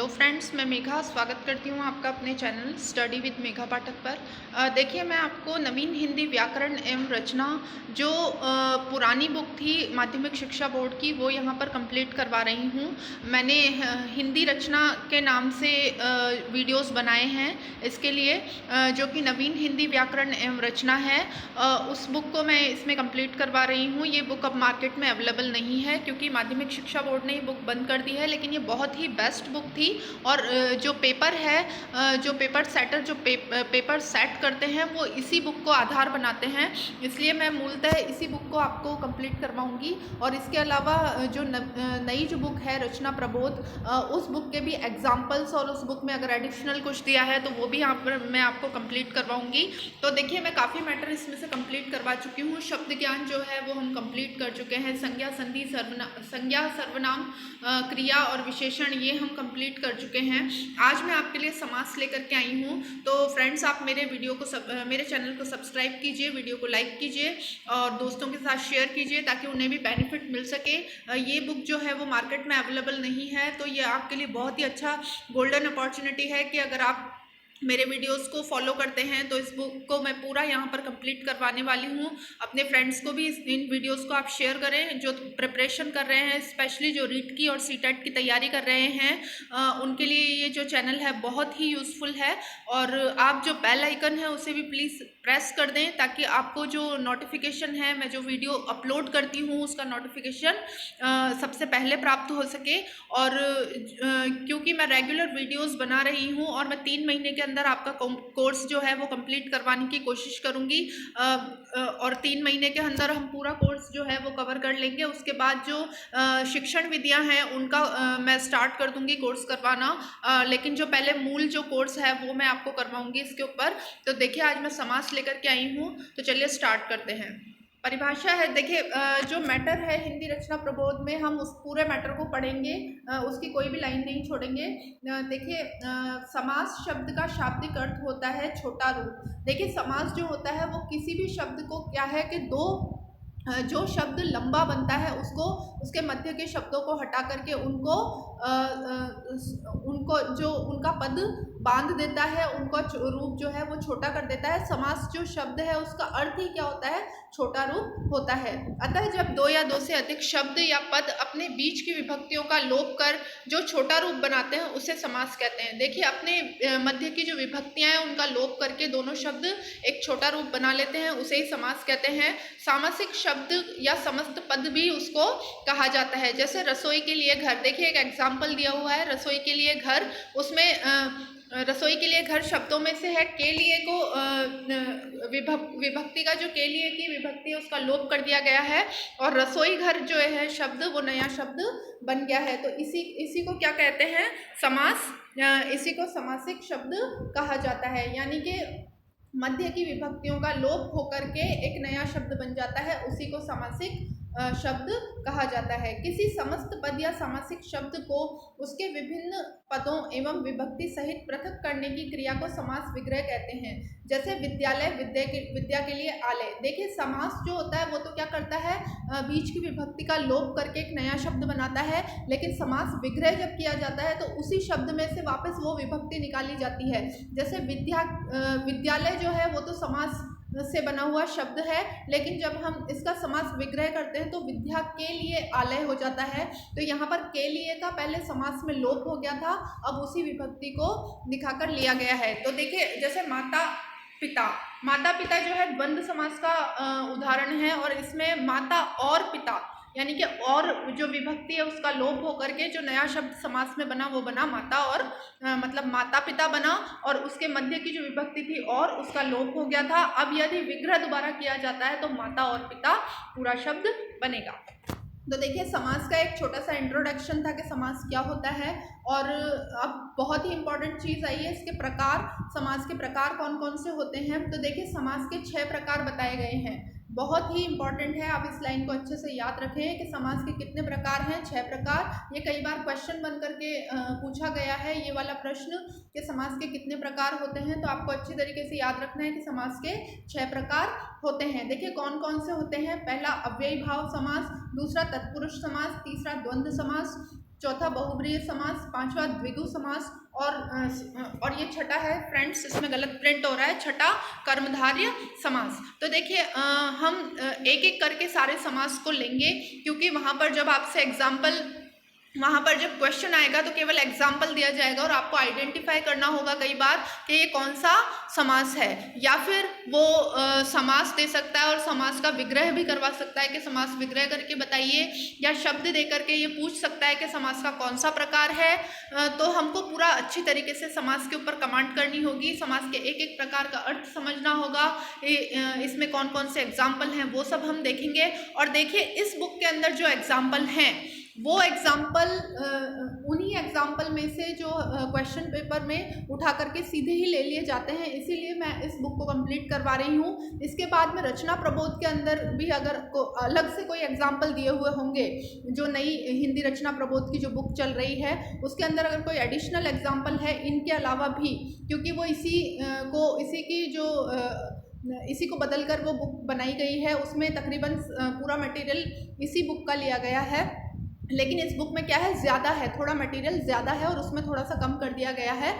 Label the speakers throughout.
Speaker 1: Hello friends, मैं मेघा स्वागत करती हूँ आपका अपने चैनल स्टडी विद मेघा पाठक पर। देखिए, मैं आपको नवीन हिंदी व्याकरण एवं रचना जो पुरानी बुक थी माध्यमिक शिक्षा बोर्ड की, वो यहाँ पर कंप्लीट करवा रही हूँ। मैंने हिंदी रचना के नाम से वीडियोस बनाए हैं इसके लिए, जो कि नवीन हिंदी व्याकरण एवं रचना है। उस बुक को मैं इसमें कंप्लीट करवा रही हूँ। ये बुक अब मार्केट में अवेलेबल नहीं है क्योंकि माध्यमिक शिक्षा बोर्ड ने ये बुक बंद कर दी है, लेकिन ये बहुत ही बेस्ट बुक थी। और जो पेपर है, जो पेपर सेटर जो पेपर सेट करते हैं वो इसी बुक को आधार बनाते हैं, इसलिए मैं मूलतः इसी बुक को आपको कंप्लीट करवाऊंगी। और इसके अलावा जो नई जो बुक है रचना प्रबोध, उस बुक के भी एग्जाम्पल्स और उस बुक में अगर एडिशनल कुछ दिया है तो वो भी यहाँ पर मैं आपको कंप्लीट करवाऊंगी। तो देखिए, मैं काफ़ी मैटर इसमें से कंप्लीट करवा चुकी हूँ। शब्द ज्ञान जो है वो हम कंप्लीट कर चुके हैं। संज्ञा संधि संज्ञा सर्वनाम क्रिया और विशेषण ये हम कंप्लीट कर चुके हैं। आज मैं आपके लिए समास लेकर के आई हूँ। तो फ्रेंड्स, आप मेरे वीडियो को मेरे चैनल को सब्सक्राइब कीजिए, वीडियो को लाइक कीजिए और दोस्तों के साथ शेयर कीजिए ताकि उन्हें भी बेनिफिट मिल सके। ये बुक जो है वो मार्केट में अवेलेबल नहीं है, तो ये आपके लिए बहुत ही अच्छा गोल्डन अपॉर्चुनिटी है कि अगर आप मेरे वीडियोस को फॉलो करते हैं तो इस बुक को मैं पूरा यहाँ पर कंप्लीट करवाने वाली हूँ। अपने फ्रेंड्स को भी इन वीडियोस को आप शेयर करें जो प्रिपरेशन कर रहे हैं, स्पेशली जो रीट की और सीटेट की तैयारी कर रहे हैं। उनके लिए ये जो चैनल है बहुत ही यूज़फुल है। और आप जो बेल आइकन है उसे भी प्लीज़ प्रेस कर दें ताकि आपको जो नोटिफिकेशन है, मैं जो वीडियो अपलोड करती हूँ उसका नोटिफिकेशन सबसे पहले प्राप्त हो सके। और क्योंकि मैं रेगुलर वीडियोस बना रही हूँ और मैं 3 महीने के अंदर आपका कोर्स जो है वो कंप्लीट करवाने की कोशिश करूँगी। और 3 महीने के अंदर हम पूरा कोर्स जो है वो कवर कर लेंगे। उसके बाद जो शिक्षण विधियाँ हैं उनका मैं स्टार्ट कर दूँगी कोर्स करवाना, लेकिन जो पहले मूल जो कोर्स है वो मैं आपको करवाऊँगी इसके ऊपर। तो देखिए, आज मैं समास लेकर के आई हूँ, तो चलिए स्टार्ट करते हैं। परिभाषा है, देखिए जो मैटर है हिंदी रचना प्रबोध में, हम उस पूरे मैटर को पढ़ेंगे, उसकी कोई भी लाइन नहीं छोड़ेंगे। देखिए, समास शब्द का शाब्दिक अर्थ होता है छोटा रूप। देखिए, समास जो होता है वो किसी भी शब्द को क्या है कि दो जो शब्द लंबा बनता है उसको, उसके मध्य के शब्दों को हटा करके उनको जो उनका पद बांध देता है, उनका रूप जो है वो छोटा कर देता है। समास जो शब्द है उसका अर्थ ही क्या होता है? छोटा रूप होता है। अतः जब दो या दो से अधिक शब्द या पद अपने बीच की विभक्तियों का लोप कर जो छोटा रूप बनाते हैं उसे समास कहते हैं। देखिए, अपने मध्य की जो विभक्तियां हैं उनका लोप करके दोनों शब्द एक छोटा रूप बना लेते हैं, उसे ही समास कहते हैं। सामासिक शब्द या समस्त पद भी उसको कहा जाता है। जैसे रसोई के लिए घर, देखिए एक एग्जाम्पल दिया हुआ है, रसोई के लिए घर, उसमें रसोई के लिए घर शब्दों में से है। के लिए को विभक्ति का जो के लिए की विभक्ति है उसका लोप कर दिया गया है और रसोई घर जो है शब्द वो नया शब्द बन गया है। तो इसी को क्या कहते हैं? समास। इसी को समासिक शब्द कहा जाता है, यानी कि मध्य की विभक्तियों का लोप होकर के एक नया शब्द बन जाता है, उसी को समासिक शब्द कहा जाता है। किसी समस्त पद या समासिक शब्द को उसके विभिन्न पदों एवं विभक्ति सहित पृथक करने की क्रिया को समास विग्रह कहते हैं। जैसे विद्यालय, विद्या के लिए आलय। देखिए, समास जो होता है वो तो क्या करता है? बीच की विभक्ति का लोप करके एक नया शब्द बनाता है, लेकिन समास विग्रह जब किया जाता है तो उसी शब्द में से वापस वो विभक्ति निकाली जाती है। जैसे विद्यालय जो है वो तो समास से बना हुआ शब्द है, लेकिन जब हम इसका समास विग्रह करते हैं तो विद्या के लिए आलय हो जाता है। तो यहाँ पर के लिए का पहले समास में लोप हो गया था, अब उसी विभक्ति को दिखाकर लिया गया है। तो देखिए, जैसे माता पिता, माता पिता जो है द्वंद्व समास का उदाहरण है और इसमें माता और पिता यानी कि और जो विभक्ति है उसका लोप होकर के जो नया शब्द समास में बना वो बना माता और मतलब माता पिता बना, और उसके मध्य की जो विभक्ति थी और उसका लोप हो गया था। अब यदि विग्रह दोबारा किया जाता है तो माता और पिता पूरा शब्द बनेगा। तो देखिए, समास का एक छोटा सा इंट्रोडक्शन था कि समास क्या होता है। और अब बहुत ही इंपॉर्टेंट चीज़ आई है, इसके प्रकार, समास के प्रकार कौन कौन से होते हैं। तो देखिए, समास के 6 प्रकार बताए गए हैं, बहुत ही इंपॉर्टेंट है, आप इस लाइन को अच्छे से याद रखें कि समास के कितने प्रकार हैं। 6 प्रकार। ये कई बार क्वेश्चन बन करके पूछा गया है ये वाला प्रश्न कि समास के कितने प्रकार होते हैं, तो आपको अच्छी तरीके से याद रखना है कि समास के 6 प्रकार होते हैं। देखिए कौन कौन से होते हैं। पहला अव्ययी भाव समास, दूसरा तत्पुरुष समास, तीसरा द्वंद्व समास, चौथा बहुब्रीहि समास, पांचवा द्विगु समास, और ये छठा है फ्रेंड्स, इसमें गलत प्रिंट हो रहा है, छठा कर्मधारय समास। तो देखिए हम एक एक करके सारे समास को लेंगे, क्योंकि वहाँ पर जब आपसे जब क्वेश्चन आएगा तो केवल एग्जाम्पल दिया जाएगा और आपको आइडेंटिफाई करना होगा कई बार कि ये कौन सा समास है, या फिर वो समास दे सकता है और समास का विग्रह भी करवा सकता है कि समास विग्रह करके बताइए, या शब्द दे करके ये पूछ सकता है कि समास का कौन सा प्रकार है। तो हमको पूरा अच्छी तरीके से समास के ऊपर कमांड करनी होगी, समास के एक एक प्रकार का अर्थ समझना होगा, इसमें कौन कौन से एग्जाम्पल हैं वो सब हम देखेंगे। और देखिए इस बुक के अंदर जो एग्जाम्पल हैं वो एग्जाम्पल उन्हीं एग्जाम्पल में से जो क्वेश्चन पेपर में उठा करके सीधे ही ले लिए जाते हैं, इसीलिए मैं इस बुक को कंप्लीट करवा रही हूँ। इसके बाद में रचना प्रबोध के अंदर भी अगर अलग से कोई एग्जाम्पल दिए हुए होंगे, जो नई हिंदी रचना प्रबोध की जो बुक चल रही है उसके अंदर अगर कोई एडिशनल एग्जाम्पल है इनके अलावा भी, क्योंकि वो इसी को बदलकर वो बुक बनाई गई है, उसमें तकरीबन पूरा मटेरियल इसी बुक का लिया गया है, लेकिन इस बुक में क्या है, ज़्यादा है, थोड़ा मटेरियल ज़्यादा है और उसमें थोड़ा सा कम कर दिया गया है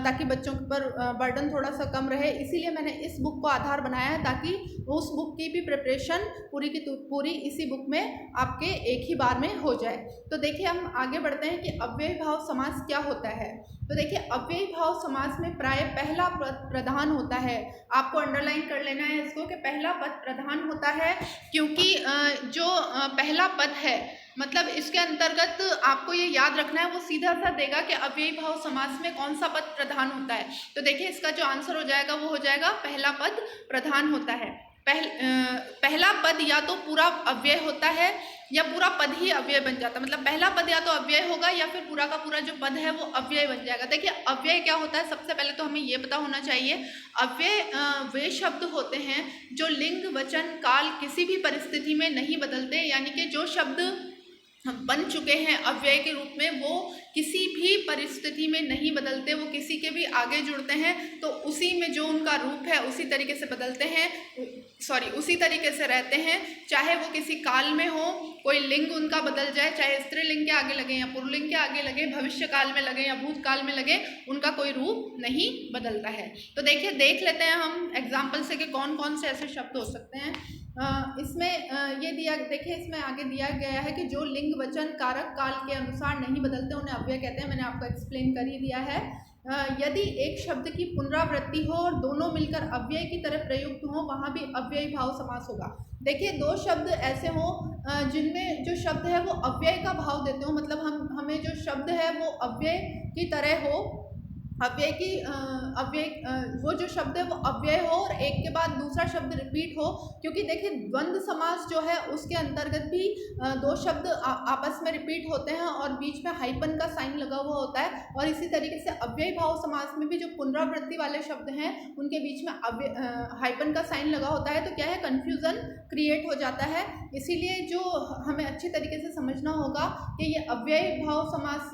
Speaker 1: ताकि बच्चों पर बर्डन थोड़ा सा कम रहे। इसीलिए मैंने इस बुक को आधार बनाया है ताकि उस बुक की भी प्रिपरेशन पूरी की पूरी इसी बुक में आपके एक ही बार में हो जाए। तो देखिए हम आगे बढ़ते हैं कि अव्ययी भाव समास क्या होता है। तो देखिए अव्ययी भाव समास में प्राय पहला पद प्रधान होता है। आपको अंडरलाइन कर लेना है इसको कि पहला पद प्रधान होता है, क्योंकि जो पहला पद है मतलब इसके अंतर्गत आपको ये याद रखना है, वो सीधा सा देगा कि अव्ययी भाव समास में कौन सा पद प्रधान होता है। तो देखिए इसका जो आंसर हो जाएगा वो हो जाएगा पहला पद प्रधान होता है। पहला पद या तो पूरा अव्यय होता है या पूरा पद ही अव्यय बन जाता है, मतलब पहला पद या तो अव्यय होगा या फिर पूरा का पूरा जो पद है वो अव्यय बन जाएगा। देखिए अव्यय क्या होता है, सबसे पहले तो हमें ये पता होना चाहिए, अव्यय वे शब्द होते हैं जो लिंग वचन काल किसी भी परिस्थिति में नहीं बदलते, यानी कि जो शब्द बन चुके हैं अव्यय के रूप में वो किसी भी परिस्थिति में नहीं बदलते, वो किसी के भी आगे जुड़ते हैं तो उसी में जो उनका रूप है उसी तरीके से बदलते हैं, उसी तरीके से रहते हैं, चाहे वो किसी काल में हो, कोई लिंग उनका बदल जाए, चाहे स्त्रीलिंग के आगे लगे या पुल्लिंग के आगे लगे, भविष्य काल में लगे या भूतकाल में लगे, उनका कोई रूप नहीं बदलता है। तो देखिए देख लेते हैं हम एग्जाम्पल से कि कौन कौन से ऐसे शब्द हो सकते हैं। इसमें ये दिया, देखिए इसमें आगे दिया गया है कि जो लिंग वचन कारक काल के अनुसार नहीं बदलते उन्हें अव्यय कहते हैं। मैंने आपको एक्सप्लेन कर ही दिया है। यदि एक शब्द की पुनरावृत्ति हो और दोनों मिलकर अव्यय की तरह प्रयुक्त हो, वहाँ भी अव्ययी भाव समास होगा। देखिए दो शब्द ऐसे हों जिनमें जो शब्द है वो अव्यय का भाव देते हो, मतलब हमें जो शब्द है वो अव्यय की तरह हो, वो जो शब्द है वो अव्यय हो और एक के बाद दूसरा शब्द रिपीट हो, क्योंकि देखिए द्वंद्व समास जो है उसके अंतर्गत भी दो शब्द आपस में रिपीट होते हैं और बीच में हाइपन का साइन लगा हुआ होता है, और इसी तरीके से अव्ययी भाव समास में भी जो पुनरावृत्ति वाले शब्द हैं उनके बीच में हाइपन का साइन लगा होता है, तो क्या है, कन्फ्यूज़न क्रिएट हो जाता है। इसीलिए जो हमें अच्छी तरीके से समझना होगा कि ये अव्ययी भाव समास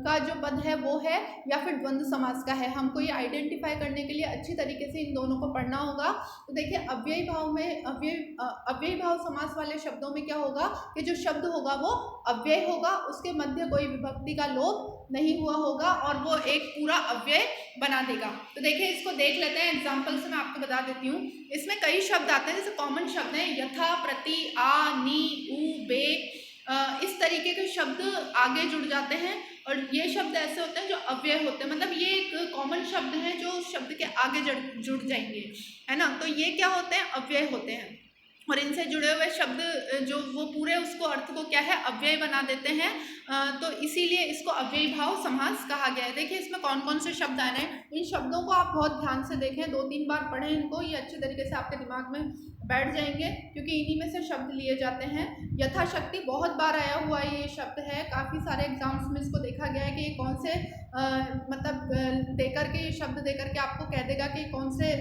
Speaker 1: का जो पद है वो है या फिर द्वंद्व समास का है, हमको ये आइडेंटिफाई करने के लिए अच्छी तरीके से इन दोनों को पढ़ना होगा। तो देखिए अव्ययी भाव में अव्ययी भाव समास वाले शब्दों में क्या होगा कि जो शब्द होगा वो अव्यय होगा, उसके मध्य कोई विभक्ति का लोप नहीं हुआ होगा और वो एक पूरा अव्यय बना देगा। तो देखिए इसको देख लेते हैं, एग्जाम्पल से मैं आपको बता देती हूँ। इसमें कई शब्द आते हैं, जैसे कॉमन शब्द हैं यथा, प्रति, आ, नी, उ, बे, इस तरीके के शब्द आगे जुड़ जाते हैं और ये शब्द ऐसे होते हैं जो अव्यय होते हैं, मतलब ये एक कॉमन शब्द है जो शब्द के आगे जुड़ जाएंगे, है ना। तो ये क्या होते हैं, अव्यय होते हैं, और इनसे जुड़े हुए शब्द जो वो पूरे उसको अर्थ को क्या है, अव्यय बना देते हैं। तो इसीलिए इसको अव्ययी भाव समास कहा गया है। देखिए इसमें कौन कौन से शब्द आ रहे हैं, इन शब्दों को आप बहुत ध्यान से देखें, 2-3 बार पढ़ें इनको, ये अच्छे तरीके से आपके दिमाग में बैठ जाएंगे क्योंकि इन्हीं में से शब्द लिए जाते हैं। यथाशक्ति बहुत बार आया हुआ ये शब्द है, काफ़ी सारे एग्जाम्स में इसको देखा गया है कि ये कौन से मतलब देकर के ये शब्द देकर के आपको कह देगा कि कौन से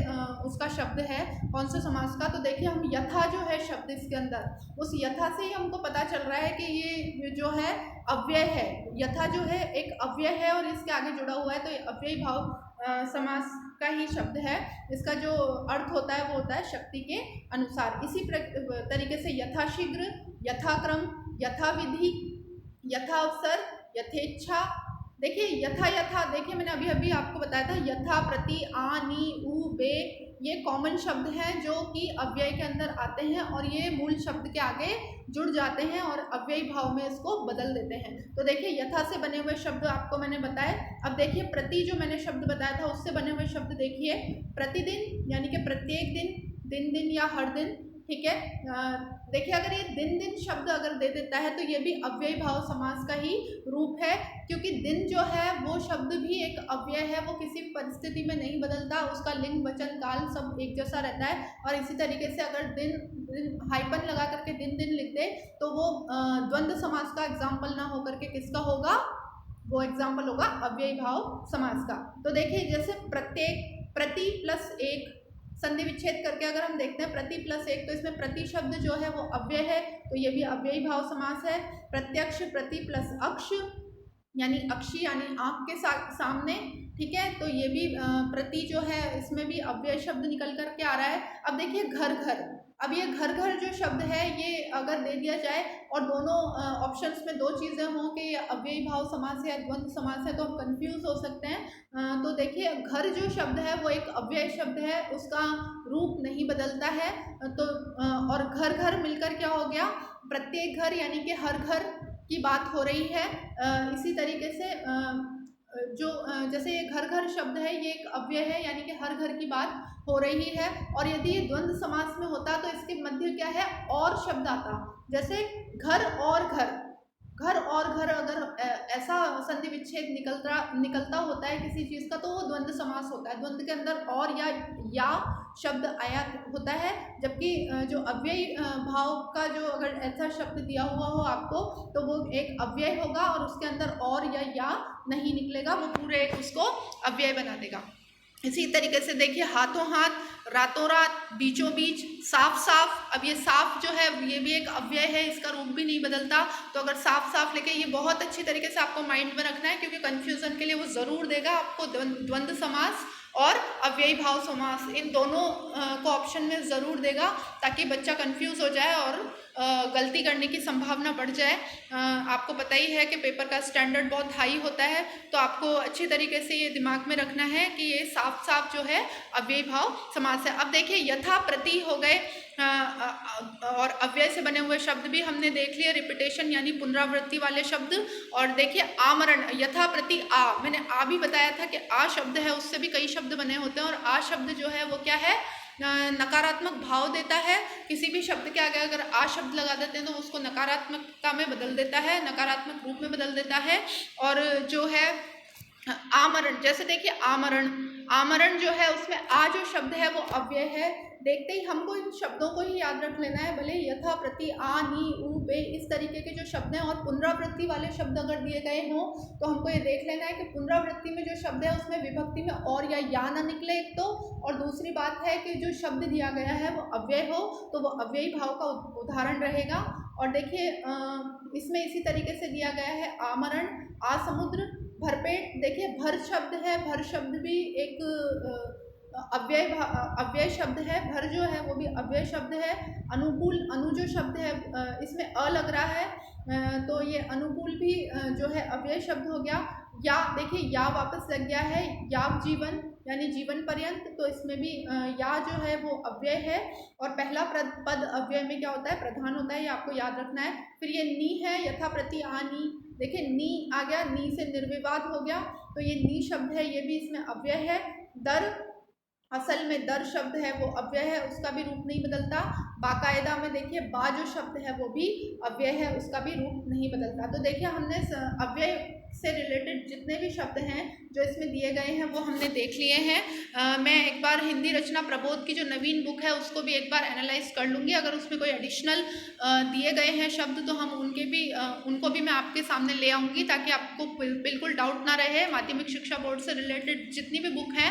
Speaker 1: उसका शब्द है, कौन से समास का। तो देखिए हम यथा जो है शब्द इसके अंदर, उस यथा से ही हमको पता चल रहा है कि ये जो है अव्यय है, यथा जो है एक अव्यय है और इसके आगे जुड़ा हुआ है, तो ये अव्ययी भाव समास का ही शब्द है। इसका जो अर्थ होता है वो होता है शक्ति के अनुसार। इसी तरीके से यथाशीघ्र, यथाक्रम, यथाविधि, यथाअवसर, यथेच्छा। देखिए यथा यथा, देखिए मैंने अभी अभी आपको बताया था यथा, प्रति, आ, नी, उ, बे, ये कॉमन शब्द हैं जो कि अव्यय के अंदर आते हैं और ये मूल शब्द के आगे जुड़ जाते हैं और अव्ययी भाव में इसको बदल देते हैं। तो देखिए यथा से बने हुए शब्द आपको मैंने बताए। अब देखिए प्रति जो मैंने शब्द बताया था उससे बने हुए शब्द देखिए, प्रतिदिन यानी कि प्रत्येक दिन, दिन दिन या हर दिन, ठीक है। देखिए अगर ये दिन दिन शब्द अगर दे देता है तो ये भी अव्ययी भाव समास का ही रूप है, क्योंकि दिन जो है वो शब्द भी एक अव्यय है, वो किसी परिस्थिति में नहीं बदलता, उसका लिंग वचन काल सब एक जैसा रहता है। और इसी तरीके से अगर दिन हाइपन लगा करके दिन दिन लिख दे तो वो द्वंद्व समास का एग्जाम्पल ना होकर के किसका होगा, वो एग्जाम्पल होगा अव्ययी भाव समास का। तो देखिए जैसे प्रत्येक, प्रति प्लस एक, संधि विच्छेद करके अगर हम देखते हैं प्रति प्लस एक, तो इसमें प्रति शब्द जो है वो अव्यय है, तो ये भी अव्ययी भाव समास है। प्रत्यक्ष, प्रति प्लस अक्ष यानी अक्षी यानी आंख के सामने, ठीक है, तो ये भी प्रति जो है इसमें भी अव्यय शब्द निकल करके आ रहा है। अब देखिए घर घर, अब ये घर घर जो शब्द है ये अगर दे दिया जाए और दोनों ऑप्शंस में दो चीज़ें हों कि ये अव्ययी भाव समास है या द्वंद्व समास है, तो हम कंफ्यूज हो सकते हैं। तो देखिए घर जो शब्द है वो एक अव्यय शब्द है, उसका रूप नहीं बदलता है। तो और घर घर मिलकर क्या हो गया, प्रत्येक घर यानी कि हर घर की बात हो रही है। इसी तरीके से जो जैसे ये घर घर शब्द है ये एक अव्यय है यानी कि हर घर की बात हो रही है। और यदि ये द्वंद्व समास में होता तो इसके मध्य क्या है, और शब्द आता, जैसे घर और घर, घर और घर अगर ऐसा संधि विच्छेद निकलता होता है किसी चीज़ का तो वो द्वंद्व समास होता है। द्वंद्व के अंदर और या शब्द आया होता है, जबकि जो अव्ययी भाव का जो अगर ऐसा शब्द दिया हुआ हो आपको तो वो एक अव्यय होगा और उसके अंदर और या नहीं निकलेगा, वो पूरे उसको अव्यय बना देगा। इसी तरीके से देखिए हाथों हाथ, रातों रात, बीचों बीच, साफ साफ। अब ये साफ जो है ये भी एक अव्यय है, इसका रूप भी नहीं बदलता। तो अगर साफ साफ लेके, ये बहुत अच्छी तरीके से आपको माइंड में रखना है क्योंकि कंफ्यूजन के लिए वो ज़रूर देगा आपको द्वंद्व समास और अव्ययी भाव समास, इन दोनों को ऑप्शन में ज़रूर देगा ताकि बच्चा कंफ्यूज हो जाए और गलती करने की संभावना बढ़ जाए। आपको पता ही है कि पेपर का स्टैंडर्ड बहुत हाई होता है, तो आपको अच्छी तरीके से ये दिमाग में रखना है कि ये साफ साफ जो है अव्ययी भाव समास है। अब देखिए यथा, प्रति हो गए और अव्यय से बने हुए शब्द भी हमने देख लिए, रिपीटेशन यानी पुनरावृत्ति वाले शब्द। और देखिए आमरण, यथा, प्रति, आ, मैंने आ भी बताया था कि आ शब्द है उससे भी कई शब्द बने होते हैं और आ शब्द जो है वो क्या है, नकारात्मक भाव देता है। किसी भी शब्द के आगे अगर आ शब्द लगा देते हैं तो उसको नकारात्मकता में बदल देता है, नकारात्मक रूप में बदल देता है। और जो है आमरण, जैसे देखिए आमरण, आमरण जो है उसमें आ जो शब्द है वो अव्यय है। देखते ही हमको इन शब्दों को ही याद रख लेना है, भले यथा, प्रति, आ, नी, उ, बे, इस तरीके के जो शब्द हैं। और पुनरावृत्ति वाले शब्द अगर दिए गए हों तो हमको ये देख लेना है कि पुनरावृत्ति में जो शब्द है उसमें विभक्ति में और या ना निकले एक तो, और दूसरी बात है कि जो शब्द दिया गया है वो अव्यय हो तो वो अव्ययी भाव का उदाहरण रहेगा। और देखिए इसमें इसी तरीके से दिया गया है आमरण, आसमुद्र, भरपेट। देखिए भर शब्द है, भर शब्द भी एक अव्यय शब्द है, भर जो है वो भी अव्यय शब्द है। अनुकूल, अनु जो शब्द है इसमें अ लग रहा है तो ये अनुकूल भी जो है अव्यय शब्द हो गया। या देखिए या वापस लग गया है, याव जीवन यानी जीवन पर्यंत, तो इसमें भी या जो है वो अव्यय है। और पहला पद अव्यय में क्या होता है, प्रधान होता है, ये आपको याद रखना है। फिर ये नी है, यथा, प्रति, आ, नी। देखिए नी आ गया, नी से निर्विवाद हो गया तो ये नी शब्द है, ये भी इसमें अव्यय है। दर, असल में दर शब्द है वो अव्यय है, उसका भी रूप नहीं बदलता। बाकायदा में देखिए बा जो शब्द है वो भी अव्यय है, उसका भी रूप नहीं बदलता। तो देखिए हमने अव्यय से रिलेटेड जितने भी शब्द हैं जो इसमें दिए गए हैं वो हमने देख लिए हैं। मैं एक बार हिंदी रचना प्रबोध की जो नवीन बुक है उसको भी एक बार एनालाइज कर लूँगी, अगर उसमें कोई एडिशनल दिए गए हैं शब्द तो हम उनको भी मैं आपके सामने ले आऊँगी ताकि आपको बिल्कुल डाउट ना रहे। माध्यमिक शिक्षा बोर्ड से रिलेटेड जितनी भी बुक है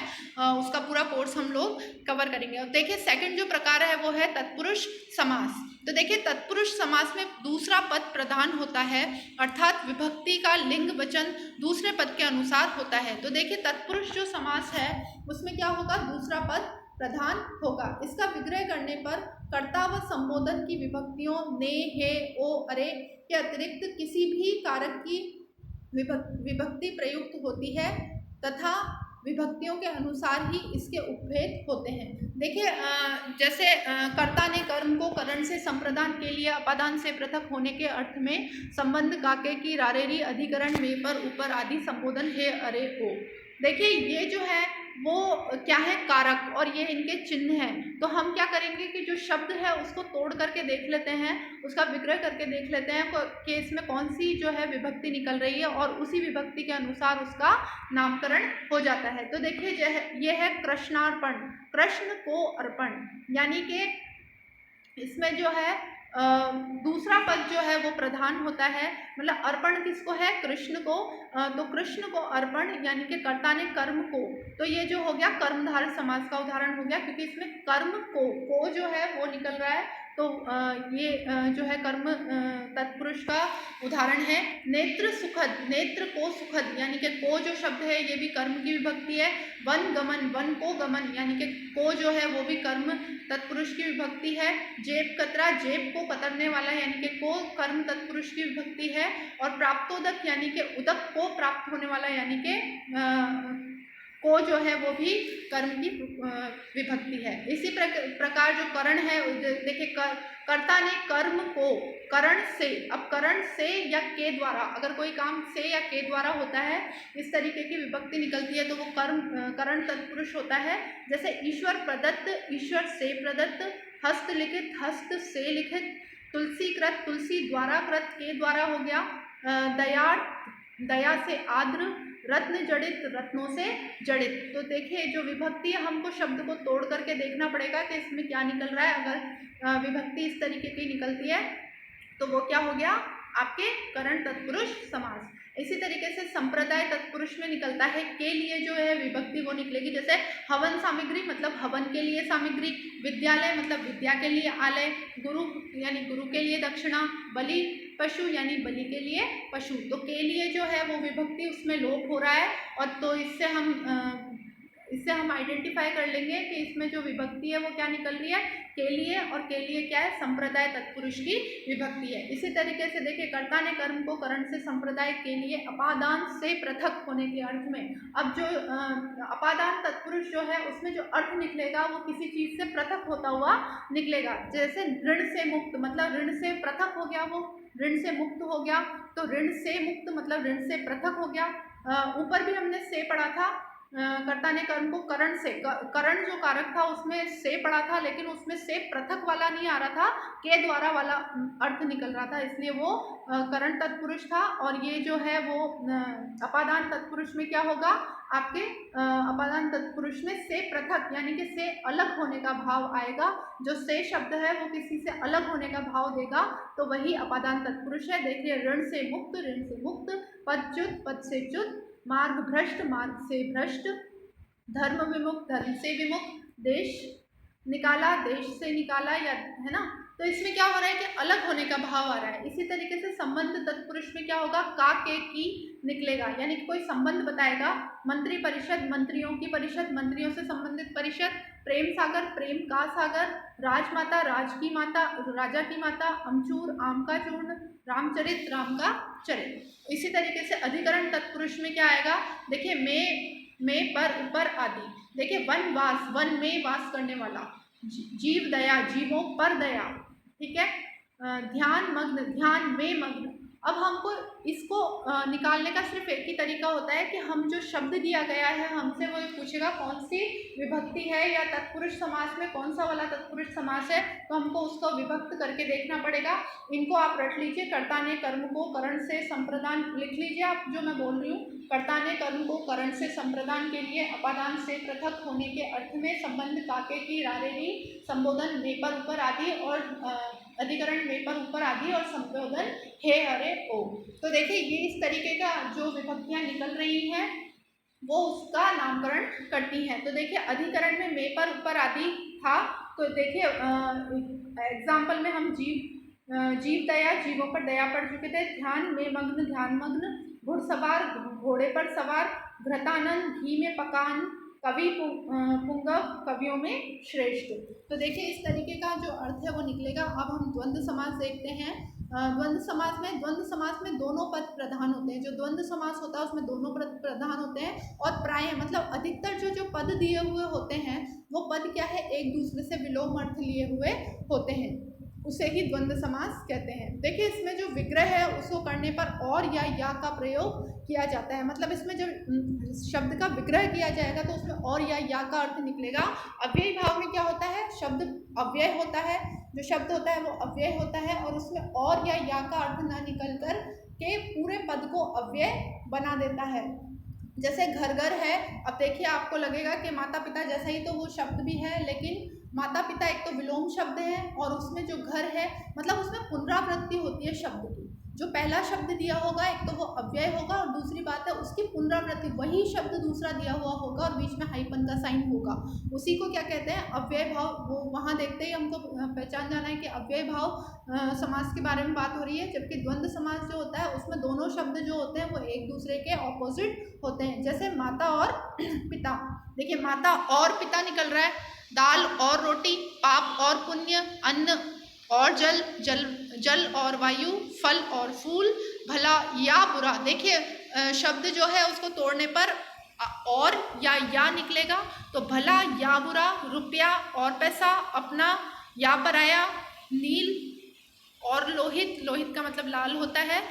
Speaker 1: उसका पूरा कोर्स हम लोग कवर करेंगे। और देखिए सेकंड जो प्रकार है वो है तत्पुरुष समास। तो देखिए तत्पुरुष समास में दूसरा पद प्रधान होता है, अर्थात विभक्ति का लिंग वचन दूसरे पद के अनुसार होता है। तो देखिए तत्पुरुष जो समास है उसमें क्या होगा, दूसरा पद प्रधान होगा। इसका विग्रह करने पर कर्ता व संबोधन की विभक्तियों ने, हे, ओ, अरे के अतिरिक्त किसी भी कारक की विभक्ति प्रयुक्त होती है तथा विभक्तियों के अनुसार ही इसके उपभेद होते हैं। देखिए जैसे कर्ता ने कर्म को करण से संप्रदान के लिए अपादान से पृथक होने के अर्थ में संबंध काके की रारेरी अधिकरण में पर ऊपर आदि संबोधन हे अरे ओ। देखिए ये जो है वो क्या है, कारक, और ये इनके चिन्ह हैं। तो हम क्या करेंगे कि जो शब्द है उसको तोड़ करके देख लेते हैं, उसका विग्रह करके देख लेते हैं कि इसमें कौन सी जो है विभक्ति निकल रही है, और उसी विभक्ति के अनुसार उसका नामकरण हो जाता है। तो देखिए ये है कृष्णार्पण, कृष्ण को अर्पण, यानी कि इसमें जो है दूसरा पद जो है वो प्रधान होता है, मतलब अर्पण किसको है, कृष्ण को। तो कृष्ण को अर्पण यानी कि कर्ता ने कर्म को, तो ये जो हो गया कर्मधारय समास का उदाहरण हो गया, क्योंकि इसमें कर्म को जो है वो निकल रहा है। तो ये जो है कर्म तत्पुरुष का उदाहरण है। नेत्र सुखद, नेत्र को सुखद, यानी कि को जो शब्द है ये भी कर्म की विभक्ति है। वन गमन, वन को गमन, यानी कि को जो है वो भी कर्म तत्पुरुष की विभक्ति है। जेब कतरा, जेब को कतरने वाला यानी कि को कर्म तत्पुरुष की विभक्ति है। और प्राप्तोदक यानी कि उदक को प्राप्त होने वाला यानी कि को जो है वो भी कर्म की विभक्ति है। इसी प्रकार जो करण है, देखिए कर्ता ने कर्म को करण से, अब करण से या के द्वारा, अगर कोई काम से या के द्वारा होता है इस तरीके की विभक्ति निकलती है तो वो करण तत्पुरुष होता है। जैसे ईश्वर प्रदत्त, ईश्वर से प्रदत्त। हस्त लिखित, हस्त से लिखित। तुलसी कृत, तुलसी द्वारा कृत, के द्वारा हो गया। दयार्थ, दया से आद्र। रत्न जड़ित, रत्नों से जड़ित। तो देखिए जो विभक्ति है हमको शब्द को तोड़ करके देखना पड़ेगा कि इसमें क्या निकल रहा है। अगर विभक्ति इस तरीके की निकलती है तो वो क्या हो गया, आपके करण तत्पुरुष समास। इसी तरीके से संप्रदाय तत्पुरुष में निकलता है के लिए जो है विभक्ति वो निकलेगी। जैसे हवन सामग्री मतलब हवन के लिए सामग्री। विद्यालय मतलब विद्या के लिए आलय। गुरु यानी गुरु के लिए दक्षिणा। बलि पशु यानी बलि के लिए पशु। तो के लिए जो है वो विभक्ति उसमें लोप हो रहा है, और तो इससे हम आइडेंटिफाई कर लेंगे कि इसमें जो विभक्ति है वो क्या निकल रही है, के लिए। और के लिए क्या है, संप्रदाय तत्पुरुष की विभक्ति है। इसी तरीके से देखिए कर्ता ने कर्म को करण से संप्रदाय के लिए अपादान से पृथक होने के अर्थ में। अब जो अपादान तत्पुरुष जो है उसमें जो अर्थ निकलेगा वो किसी चीज से पृथक होता हुआ निकलेगा। जैसे ऋण से मुक्त मतलब ऋण से पृथक हो गया, वो ऋण से मुक्त हो गया। तो ऋण से मुक्त मतलब ऋण से पृथक हो गया। ऊपर भी हमने से पढ़ा था, कर्ता ने कर्म को करण से, करण जो कारक था उसमें से पढ़ा था, लेकिन उसमें से पृथक वाला नहीं आ रहा था, के द्वारा वाला अर्थ निकल रहा था, इसलिए वो करण तत्पुरुष था। और ये जो है वो अपादान तत्पुरुष में क्या होगा, आपके अपादान तत्पुरुष में से पृथक यानी कि से अलग होने का भाव आएगा। जो से शब्द है वो किसी से अलग होने का भाव देगा, तो वही अपादान तत्पुरुष है। देखिए ऋण से मुक्त, ऋण से मुक्त। पदच्युत, पद से च्युत। मार्ग भ्रष्ट, मार्ग से भ्रष्ट। धर्म विमुख, धर्म से विमुख। देश निकाला, देश से निकाला, या है ना। तो इसमें क्या हो रहा है कि अलग होने का भाव आ रहा है। इसी तरीके से संबंध तत्पुरुष में क्या होगा, का के की निकलेगा, यानी कि कोई संबंध बताएगा। मंत्री परिषद, मंत्रियों की परिषद, मंत्रियों से संबंधित परिषद। प्रेम सागर, प्रेम का सागर। राजमाता, राज की माता, राजा की माता। अमचूर, आम का चूर्ण। रामचरित, राम का चरित। इसी तरीके से अधिकरण तत्पुरुष में क्या आएगा, देखिए में पर, ऊपर आदि। देखिए वनवास, वन में वास करने वाला। जीव दया, जीवों पर दया, ठीक है। ध्यान मग्न, ध्यान में मग्न। अब हमको इसको निकालने का सिर्फ एक ही तरीका होता है कि हम जो शब्द दिया गया है हमसे वो पूछेगा कौन सी विभक्ति है या तत्पुरुष समास में कौन सा वाला तत्पुरुष समास है, तो हमको उसको विभक्त करके देखना पड़ेगा। इनको आप रट लीजिए। कर्ता ने कर्म को करण से संप्रदान, लिख लीजिए आप जो मैं बोल रही हूँ। कर्ता ने कर्म को करण से संप्रदान के लिए अपादान से पृथक होने के अर्थ में संबंध काके की रारेरी संबोधन में पर ऊपर आदि और अधिकरण में पर ऊपर आदि और संबोधन हे अरे ओ। तो देखिए ये इस तरीके का जो विभक्तियां निकल रही हैं वो उसका नामकरण करती हैं। तो देखिए अधिकरण में पर ऊपर आदि था, तो देखिए एग्जाम्पल में हम जीव दया, जीवों पर दया पड़ चुके थे। ध्यान में मग्न, ध्यान मग्न। घुड़सवार, घोड़े पर सवार। घृतानंद, घी में पकान। कवि पुंगव, कवियों में श्रेष्ठ। तो देखिए इस तरीके का जो अर्थ है वो निकलेगा। अब हम द्वंद्व समास देखते हैं। द्वंद्व समास में दोनों पद प्रधान होते हैं। जो द्वंद्व समास होता है उसमें दोनों पद प्रधान होते हैं और प्राय मतलब अधिकतर जो पद दिए हुए होते हैं वो पद क्या है, एक दूसरे से विलोम अर्थ लिए हुए होते हैं, उसे ही द्वंद्व समास कहते हैं। देखिए इसमें जो विग्रह है उसको करने पर और या का प्रयोग किया जाता है। मतलब इसमें जब शब्द का विग्रह किया जाएगा तो उसमें और या का अर्थ निकलेगा। अव्ययी भाव में क्या होता है, शब्द अव्यय होता है, जो शब्द होता है वो अव्यय होता है और उसमें और या का अर्थ ना निकल कर के पूरे पद को अव्यय बना देता है। जैसे घर घर है, अब देखिए आपको लगेगा कि माता पिता जैसा ही तो वो शब्द भी है, लेकिन माता पिता एक तो विलोम शब्द है और उसमें जो घर है मतलब उसमें पुनरावृत्ति होती है शब्द की। जो पहला शब्द दिया होगा एक तो वो अव्यय होगा और दूसरी बात है उसकी पुनरावृत्ति, वही शब्द दूसरा दिया हुआ होगा और बीच में हाइपन का साइन होगा, उसी को क्या कहते हैं, अव्यय भाव। वो वहाँ देखते ही हमको पहचान जाना है कि अव्यय भाव समास के बारे में बात हो रही है। जबकि द्वंद्व समास जो होता है उसमें दोनों शब्द जो होते हैं वो एक दूसरे के ऑपोजिट होते हैं। जैसे माता और पिता, देखिए माता और पिता निकल रहा है, दाल और रोटी, पाप और पुण्य, अन्न और जल, जल और वायु, फल और फूल, भला या बुरा। देखिए शब्द जो है उसको तोड़ने पर और या निकलेगा, तो भला या बुरा, रुपया और पैसा, अपना या पराया, नील और लोहित, लोहित का मतलब लाल होता है,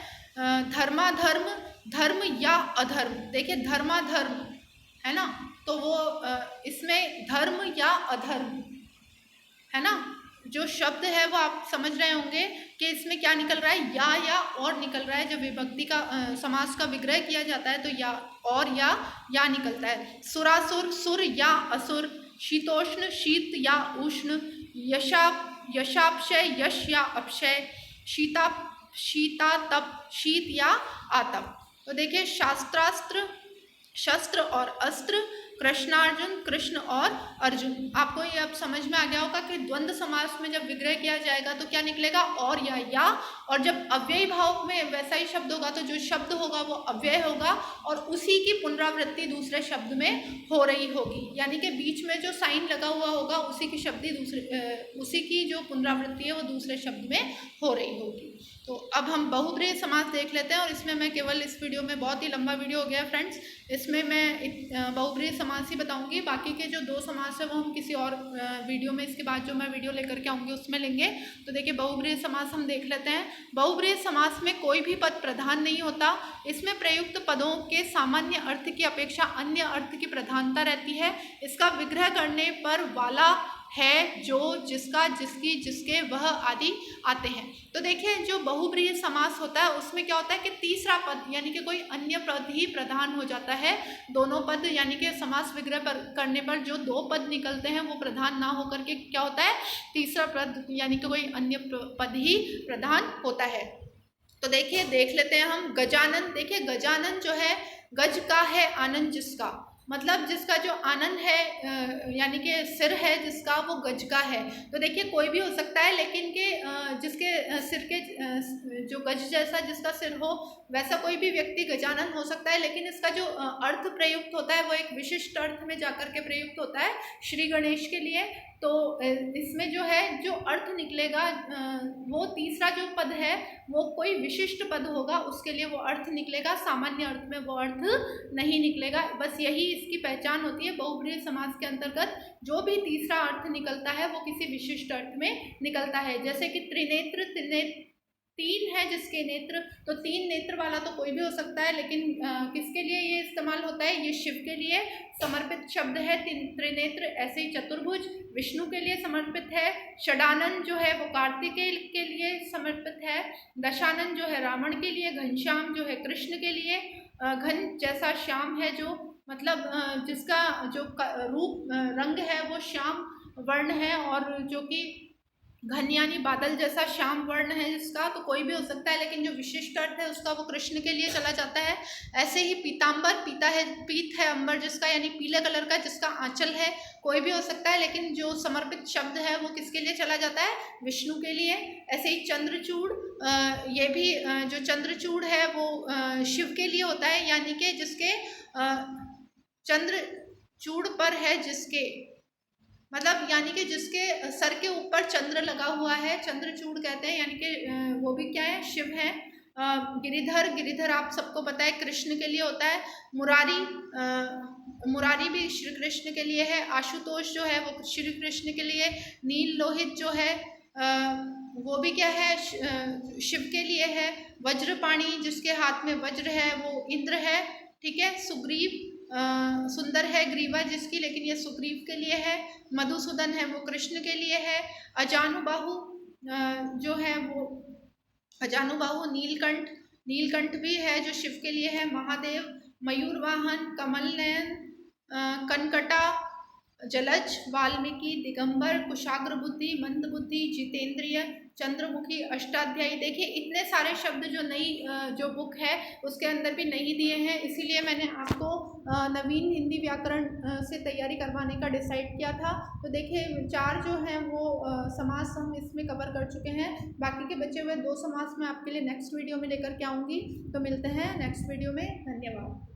Speaker 1: धर्माधर्म, धर्म या अधर्म। देखिए धर्माधर्म है ना, तो वो इसमें धर्म या अधर्म है ना, जो शब्द है वो आप समझ रहे होंगे कि इसमें क्या निकल रहा है, या और निकल रहा है। जब विभक्ति का समास का विग्रह किया जाता है तो या और या निकलता है। सुरासुर, सुर या असुर, शीतोष्ण, शीत या उष्ण, यशापशय, यश या अपशय, शीता तप, शीत या आतप। तो देखिए शास्त्रास्त्र, शस्त्र और अस्त्र, कृष्णार्जुन, कृष्ण और अर्जुन। आपको ये अब समझ में आ गया होगा कि द्वंद्व समास में जब विग्रह किया जाएगा तो क्या निकलेगा, और या, और जब अव्ययी भाव में वैसा ही शब्द होगा तो जो शब्द होगा वो अव्यय होगा और उसी की पुनरावृत्ति दूसरे शब्द में हो रही होगी, यानी कि बीच में जो साइन लगा हुआ होगा उसी की उसी की जो पुनरावृत्ति है वो दूसरे शब्द में हो रही होगी। तो अब हम बहुब्रीहि समास देख लेते हैं और इसमें मैं केवल इस वीडियो में, बहुत ही लंबा वीडियो हो गया है फ्रेंड्स, इसमें मैं बहुब्रीहि समास ही बताऊंगी। बाकी के जो दो समास है वो हम किसी और वीडियो में, इसके बाद जो मैं वीडियो लेकर के आऊँगी उसमें लेंगे। तो देखिए बहुब्रीहि समास हम देख लेते हैं। बहुब्रीहि समास में कोई भी पद प्रधान नहीं होता, इसमें प्रयुक्त पदों के सामान्य अर्थ की अपेक्षा अन्य अर्थ की प्रधानता रहती है। इसका विग्रह करने पर वाला, है, जो, जिसका, जिसकी, जिसके, वह आदि आते हैं। तो देखिए जो बहुब्रीहि समास होता है उसमें क्या होता है कि तीसरा पद यानी कि कोई अन्य पद ही प्रधान हो जाता है। दोनों पद यानी कि समास विग्रह करने पर जो दो पद निकलते हैं वो प्रधान ना होकर के क्या होता है, तीसरा पद यानी कि कोई अन्य पद ही प्रधान होता है। तो देखिए देख लेते हैं हम गजानन। देखिए गजानन जो है, गज का है आनंद जिसका, मतलब जिसका जो आनंद है यानी कि सिर है जिसका वो गज का है। तो देखिए कोई भी हो सकता है, लेकिन के जिसके सिर के जो गज जैसा जिसका सिर हो वैसा कोई भी व्यक्ति गजानन हो सकता है, लेकिन इसका जो अर्थ प्रयुक्त होता है वो एक विशिष्ट अर्थ में जाकर के प्रयुक्त होता है श्री गणेश के लिए। तो इसमें जो है जो अर्थ निकलेगा वो तीसरा जो पद है वो कोई विशिष्ट पद होगा, उसके लिए वो अर्थ निकलेगा, सामान्य अर्थ में वो अर्थ नहीं निकलेगा। बस यही इसकी पहचान होती है। बहुब्रीहि समास के अंतर्गत जो भी तीसरा अर्थ निकलता है वो किसी विशिष्ट अर्थ में निकलता है। जैसे कि त्रिनेत्र, तीन है जिसके नेत्र, तो तीन नेत्र वाला तो कोई भी हो सकता है, लेकिन किसके लिए ये इस्तेमाल होता है, ये शिव के लिए समर्पित शब्द है त्रिनेत्र। ऐसे ही चतुर्भुज विष्णु के लिए समर्पित है, षडानन जो है वो कार्तिकेय के लिए समर्पित है, दशानन जो है रावण के लिए, घनश्याम जो है कृष्ण के लिए। घन जैसा श्याम है जो मतलब जिसका जो रूप रंग है वो श्याम वर्ण है, और जो कि घन यानी बादल जैसा श्याम वर्ण है जिसका, तो कोई भी हो सकता है, लेकिन जो विशिष्ट अर्थ है उसका वो कृष्ण के लिए चला जाता है। ऐसे ही पीताम्बर, पीत है अंबर जिसका, यानी पीले कलर का जिसका आंचल है, कोई भी हो सकता है, लेकिन जो समर्पित शब्द है वो किसके लिए चला जाता है, विष्णु के लिए। ऐसे ही चंद्रचूड़, ये भी जो चंद्रचूड़ है वो शिव के लिए होता है, यानी कि जिसके चंद्रचूड़ पर है जिसके, मतलब यानी कि जिसके सर के ऊपर चंद्र लगा हुआ है, चंद्रचूड़ कहते हैं, यानी कि वो भी क्या है, शिव है। गिरिधर, गिरिधर आप सबको पता है कृष्ण के लिए होता है। मुरारी, मुरारी भी श्री कृष्ण के लिए है। आशुतोष जो है वो श्री कृष्ण के लिए। नील लोहित जो है वो भी क्या है, शिव के लिए है। वज्रपाणी जिसके हाथ में वज्र है वो इंद्र है, ठीक है। सुग्रीव, सुंदर है ग्रीवा जिसकी, लेकिन ये सुग्रीव के लिए है। मधुसूदन है वो कृष्ण के लिए है। अजानुबाहु जो है वो, अजानुबाहु नीलकंठ, नीलकंठ भी है जो शिव के लिए है। महादेव, मयूरवाहन, कमल नयन, कनकटा, जलज, वाल्मीकि, दिगंबर, कुशाग्र बुद्धि, मंद बुद्धि, जितेंद्रिय, चंद्रमुखी, अष्टाध्यायी। देखिए इतने सारे शब्द जो नई जो बुक है उसके अंदर भी नहीं दिए हैं, इसीलिए मैंने आपको नवीन हिंदी व्याकरण से तैयारी करवाने का डिसाइड किया था। तो देखिए 4 जो हैं वो समास हम इसमें कवर कर चुके हैं। बाकी के बचे हुए 2 समास मैं आपके लिए नेक्स्ट वीडियो में लेकर के आऊँगी। तो मिलते हैं नेक्स्ट वीडियो में। धन्यवाद।